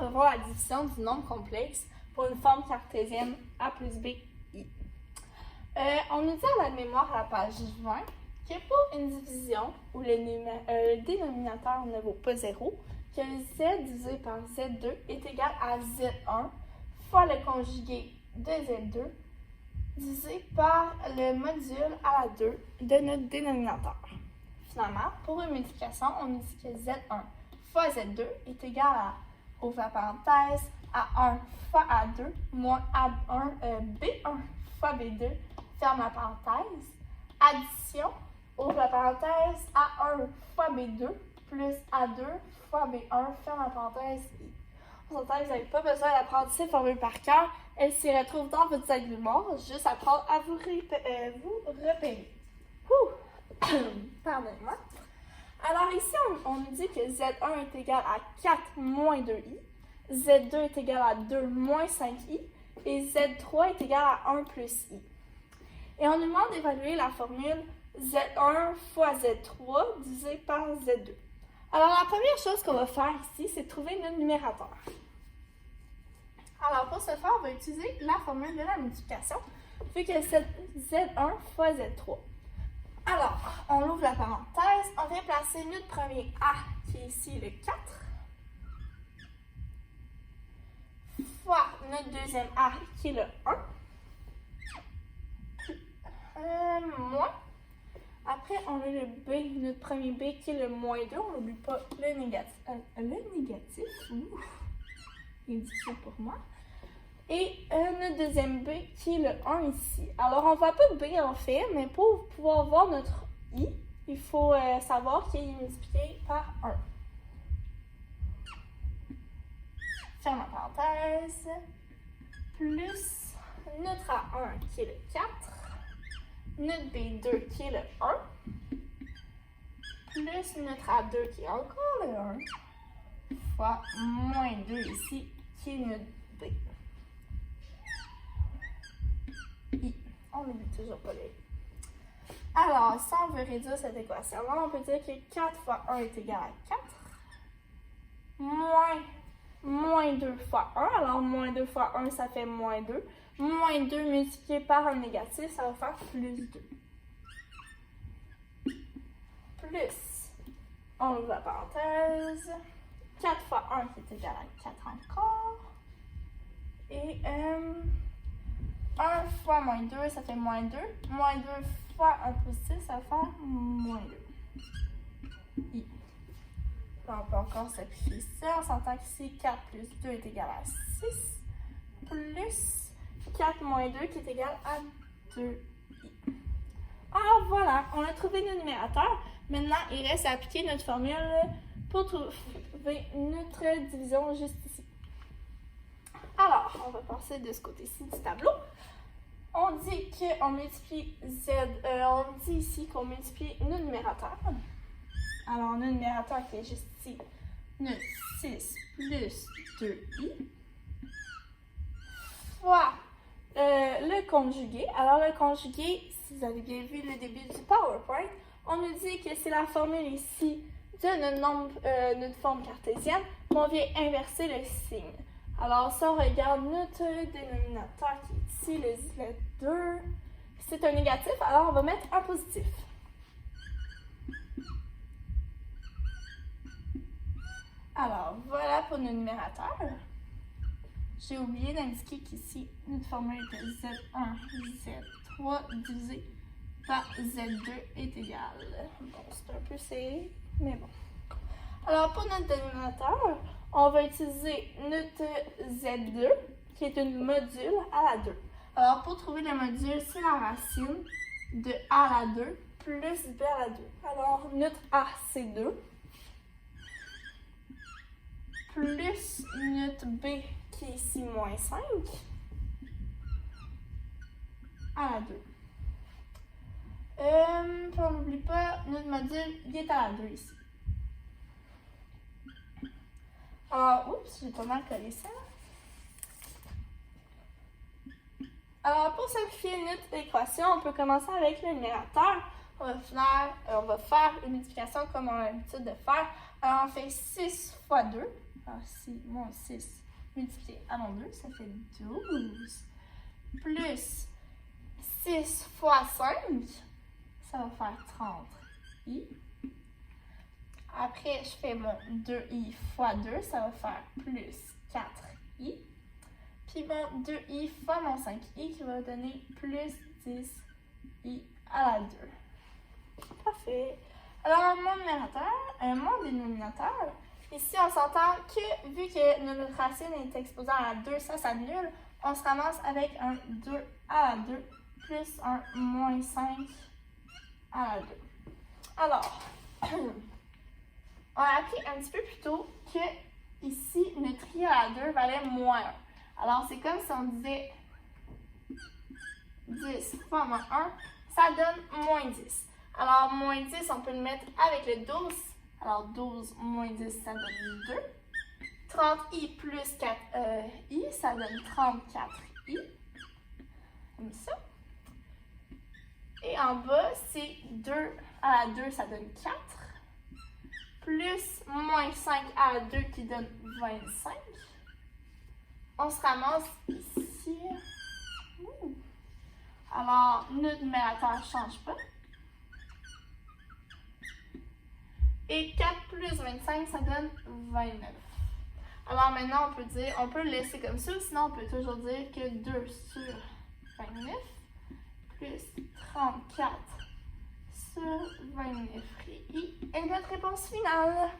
va voir la division du nombre complexe pour une forme cartésienne A plus B, I. On nous dit à la mémoire à la page 20 que pour une division où le dénominateur ne vaut pas 0, que Z divisé par Z2 est égal à Z1 fois le conjugué de Z2 divisé par le module à la 2 de notre dénominateur. Finalement, pour une multiplication, on nous dit que Z1 fois Z2 est égal à, ouvre la parenthèse, A1 fois A2 moins A1, B1 fois B2, ferme la parenthèse. Addition, ouvre la parenthèse, A1 fois B2 plus A2 fois B1, ferme la parenthèse. On s'entend que vous n'avez pas besoin d'apprendre ces formules par cœur. Elles s'y retrouvent dans votre sac de mémoire. Juste apprendre à vous repérer. Pardonnez-moi. Alors ici, on nous dit que Z1 est égal à 4 moins 2i, Z2 est égal à 2 moins 5i, et Z3 est égal à 1 plus i. Et on nous demande d'évaluer la formule Z1 fois Z3 divisé par Z2. Alors la première chose qu'on va faire ici, c'est trouver notre numérateur. Alors pour ce faire, on va utiliser la formule de la multiplication, vu que c'est Z1 fois Z3. Alors, on ouvre la parenthèse, on vient placer notre premier A, qui est ici le 4, fois notre deuxième A, qui est le 1, moins. Après, on a le B, notre premier B, qui est le moins 2, on n'oublie pas le négatif. Ouf, il est difficile pour moi. Et notre deuxième B qui est le 1 ici. Alors, on ne voit pas B en fait, mais pour pouvoir voir notre I, il faut savoir qu'il est multiplié par 1. Ferme la parenthèse. Plus notre A1 qui est le 4. Notre B2 qui est le 1. Plus notre A2 qui est encore le 1. Fois moins 2 ici qui est notre B. I. On n'oublie toujours pas les. Alors, si on veut réduire cette équation-là, on peut dire que 4 fois 1 est égal à 4. Moins 2 fois 1. Alors, moins 2 fois 1, ça fait moins 2. Moins 2 multiplié par un négatif, ça va faire plus 2. Plus, on ouvre la parenthèse. 4 fois 1 qui est égal à 4 encore. Et 1 fois moins 2, ça fait moins 2. Moins 2 fois 1 plus 6, ça va faire moins 2. I. On peut encore simplifier ça. On s'entend qu'ici, 4 plus 2 est égal à 6. Plus 4 moins 2 qui est égal à 2i. Alors voilà, on a trouvé nos numérateurs. Maintenant, il reste à appliquer notre formule pour trouver notre division juste ici. Alors, on va passer de ce côté-ci du tableau. On dit qu'on multiplie on dit ici qu'on multiplie nos numérateurs. Alors, notre numérateur qui est juste ici, notre 6 plus 2i, fois le conjugué. Alors, le conjugué, si vous avez bien vu le début du PowerPoint, on nous dit que c'est la formule ici de notre forme cartésienne, mais on vient inverser le signe. Alors, si on regarde notre dénominateur qui est ici, le 2, c'est un négatif, alors on va mettre un positif. Alors, voilà pour nos numérateurs. J'ai oublié d'indiquer qu'ici, notre formule de Z1, Z3 divisé par Z2 est égal. Bon, c'est un peu serré, mais bon. Alors, pour notre dénominateur, on va utiliser notre Z2, qui est une module à la 2. Alors, pour trouver le module, c'est la racine de A à la 2 plus B à la 2. Alors, notre A, c'est 2. Plus notre B, qui est ici, moins 5, à la 2. Puis on n'oublie pas, notre module, il est à la 2 ici. Alors, oups, j'ai pas mal collé ça. Alors, pour simplifier notre équation, on peut commencer avec le numérateur. On va faire une multiplication comme on a l'habitude de faire. Alors, on fait 6 fois 2. Alors ici, mon 6 multiplié à mon 2, ça fait 12. Plus 6 fois 5, ça va faire 30i. Après, je fais mon 2i fois 2, ça va faire plus 4i. Puis mon 2i fois mon 5i qui va donner plus 10i à la 2. Parfait. Alors, mon dénominateur, ici, on s'entend que vu que notre racine est exposée à la 2, ça s'annule. On se ramasse avec un 2 à la 2 plus un moins 5 à la 2. Alors, on a appris un petit peu plus tôt que ici, notre i à la 2 valait moins 1. Alors, c'est comme si on disait 10 fois moins 1, ça donne moins 10. Alors, moins 10, on peut le mettre avec le 12. Alors, 12 moins 10, ça donne 2. 30i plus 4i, ça donne 34i. Comme ça. Et en bas, c'est 2 à la 2, ça donne 4. Plus moins 5 à la 2 qui donne 25. On se ramasse ici. Alors, notre numérateur ne change pas. Et 4 plus 25, ça donne 29. Alors maintenant, on peut le laisser comme ça, sinon on peut toujours dire que 2 sur 29 plus 34 sur 29 est notre réponse finale.